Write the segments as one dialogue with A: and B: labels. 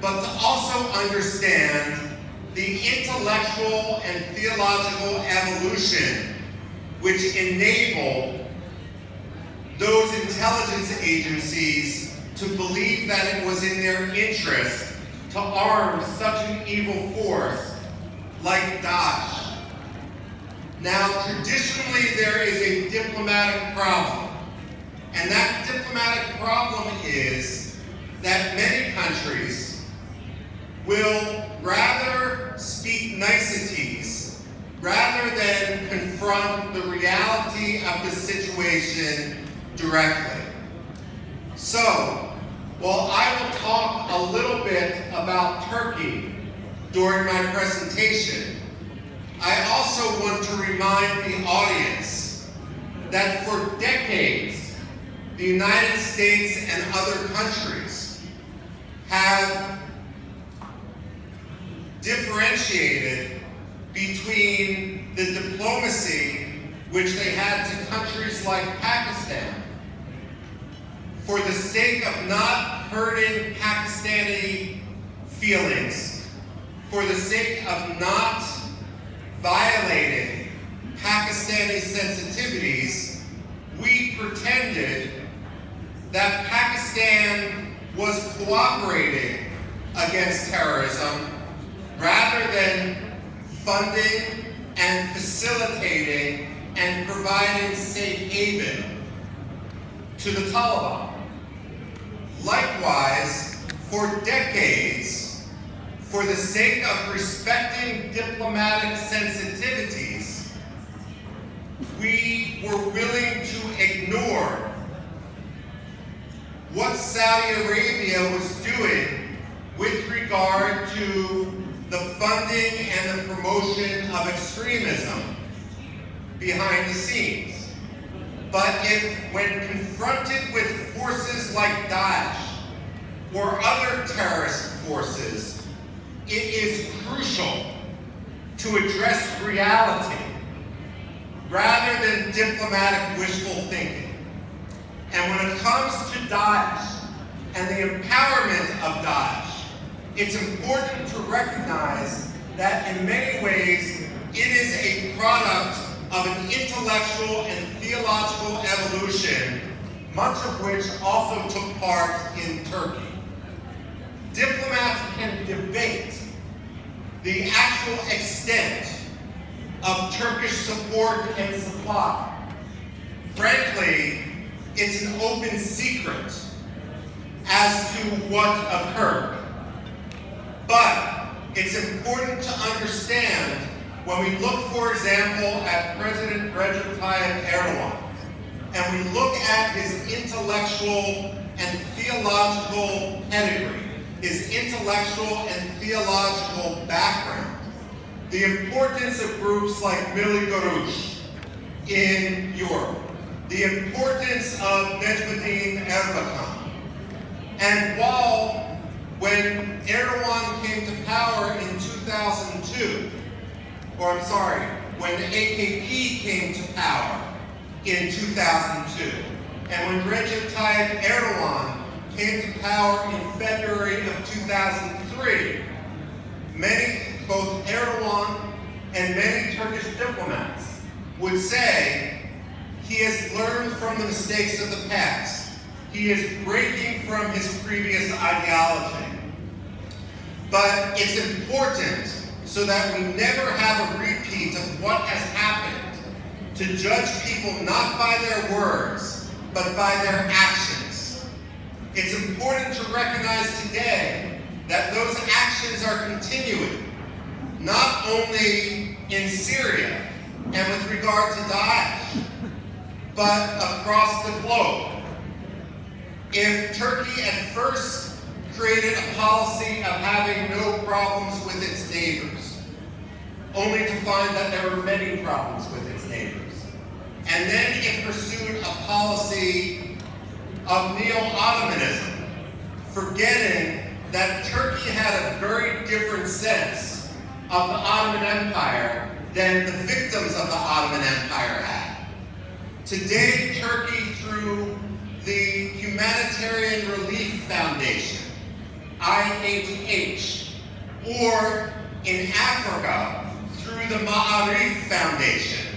A: but to also understand the intellectual and theological evolution which enabled those intelligence agencies to believe that it was in their interest to arm such an evil force like Daesh. Now, traditionally, there is a diplomatic problem, and that diplomatic problem is that many countries will rather speak niceties rather than confront the reality of the situation directly. So, while I will talk a little bit about Turkey during my presentation, I also want to remind the audience that for decades, the United States and other countries have differentiated between the diplomacy which they had to countries like Pakistan for the sake of not hurting Pakistani feelings, for the sake of not violating Pakistani sensitivities. We pretended that Pakistan was cooperating against terrorism rather than funding and facilitating and providing safe haven to the Taliban. Likewise, for decades, for the sake of respecting diplomatic sensitivities, we were willing to ignore what Saudi Arabia was doing with regard to the funding and the promotion of extremism behind the scenes. But when confronted with forces like Daesh or other terrorist forces, it is crucial to address reality rather than diplomatic wishful thinking. And when it comes to Daesh and the empowerment of Daesh, it's important to recognize that in many ways it is a product of an intellectual and theological evolution, much of which also took part in Turkey. Diplomats can debate the actual extent of Turkish support and supply. Frankly, it's an open secret as to what occurred. But it's important to understand when we look, for example, at President Recep Tayyip Erdogan, and we look at his intellectual and theological pedigree, his intellectual and theological background, the importance of groups like Milli Görüş in Europe, the importance of Necmettin Erbakan. And when Erdogan came to power in 2002, when the AKP came to power in 2002, and when Recep Tayyip Erdogan came to power in February of 2003, both Erdogan and many Turkish diplomats would say he has learned from the mistakes of the past. He is breaking from his previous ideology. But it's important so that we never have a repeat of what has happened to judge people not by their words, but by their actions. It's important to recognize today that those actions are continuing, not only in Syria and with regard to Daesh, but across the globe. If Turkey at first created a policy of having no problems with its neighbors, only to find that there were many problems with its neighbors, and then it pursued a policy of neo-Ottomanism, forgetting that Turkey had a very different sense of the Ottoman Empire than the victims of the Ottoman Empire had. Today, Turkey, through the Humanitarian Relief Foundation, IHH, or in Africa through the Ma'arif Foundation,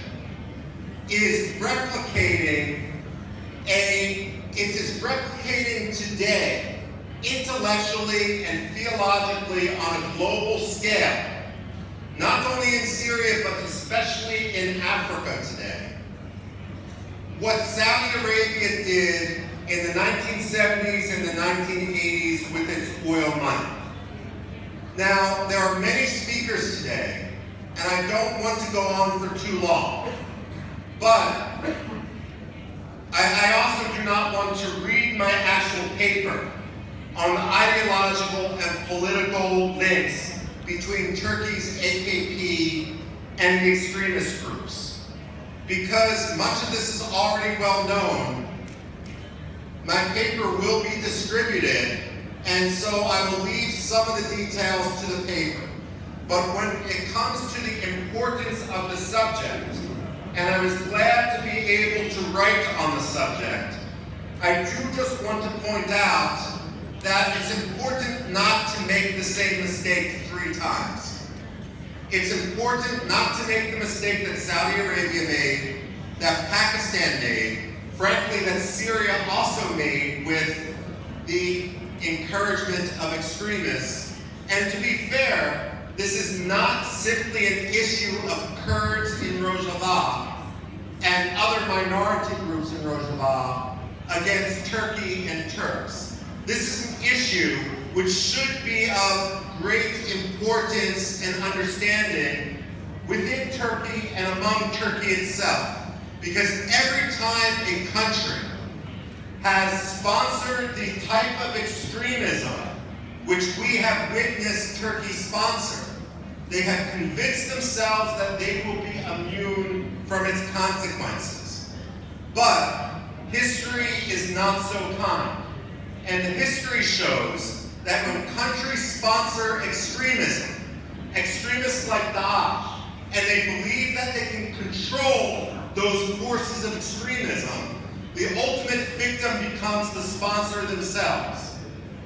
A: is replicating today intellectually and theologically on a global scale, not only in Syria, but especially in Africa today. What Saudi Arabia did in the 1970s and the 1980s with its oil money. Now, there are many speakers today, and I don't want to go on for too long, but I also do not want to read my actual paper on the ideological and political links between Turkey's AKP and the extremist groups. Because much of this is already well known, my paper will be distributed, and so I will leave some of the details to the paper. But when it comes to the importance of the subject, and I was glad to be able to write on the subject, I do just want to point out that it's important not to make the same mistake 3 times. It's important not to make the mistake that Saudi Arabia made, that Pakistan made, frankly that Syria also made with the encouragement of extremists. And to be fair, this is not simply an issue of Kurds in Rojava and other minority groups in Rojava against Turkey and Turks. This is an issue which should be of great importance and understanding within Turkey and among Turkey itself. Because every time a country has sponsored the type of extremism which we have witnessed Turkey sponsor, they have convinced themselves that they will be immune from its consequences. But history is not so kind. And the history shows that when countries sponsor extremism, extremists like Daesh, and they believe that they can control those forces of extremism, the ultimate victim becomes the sponsor themselves.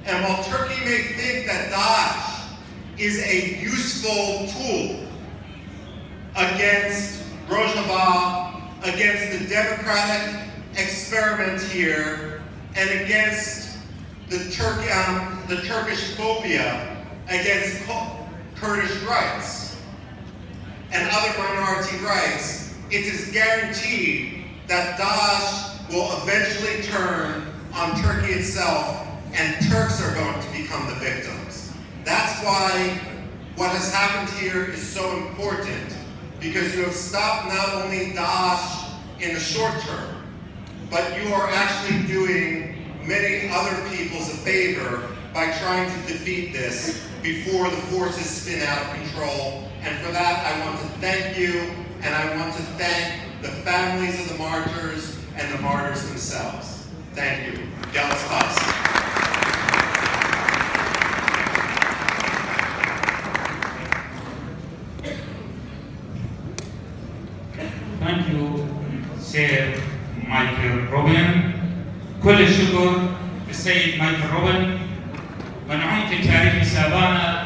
A: And while Turkey may think that Daesh is a useful tool against Rojava, against the democratic experiment here, and against the Turkish phobia against Kurdish rights and other minority rights, it is guaranteed that Daesh will eventually turn on Turkey itself, and Turks are going to become the victims. That's why what has happened here is so important, because you have stopped not only Daesh in the short term, but you are actually doing many other peoples a favor by trying to defeat this before the forces spin out of control. And for that, I want to thank you, and I want to thank the families of the martyrs and the martyrs themselves. Thank you. Yalnız kalsın.
B: Thank you, Sir Michael Rubin. كل الشكر للسيد مايكل روبن. ونعود تاريخ سابانا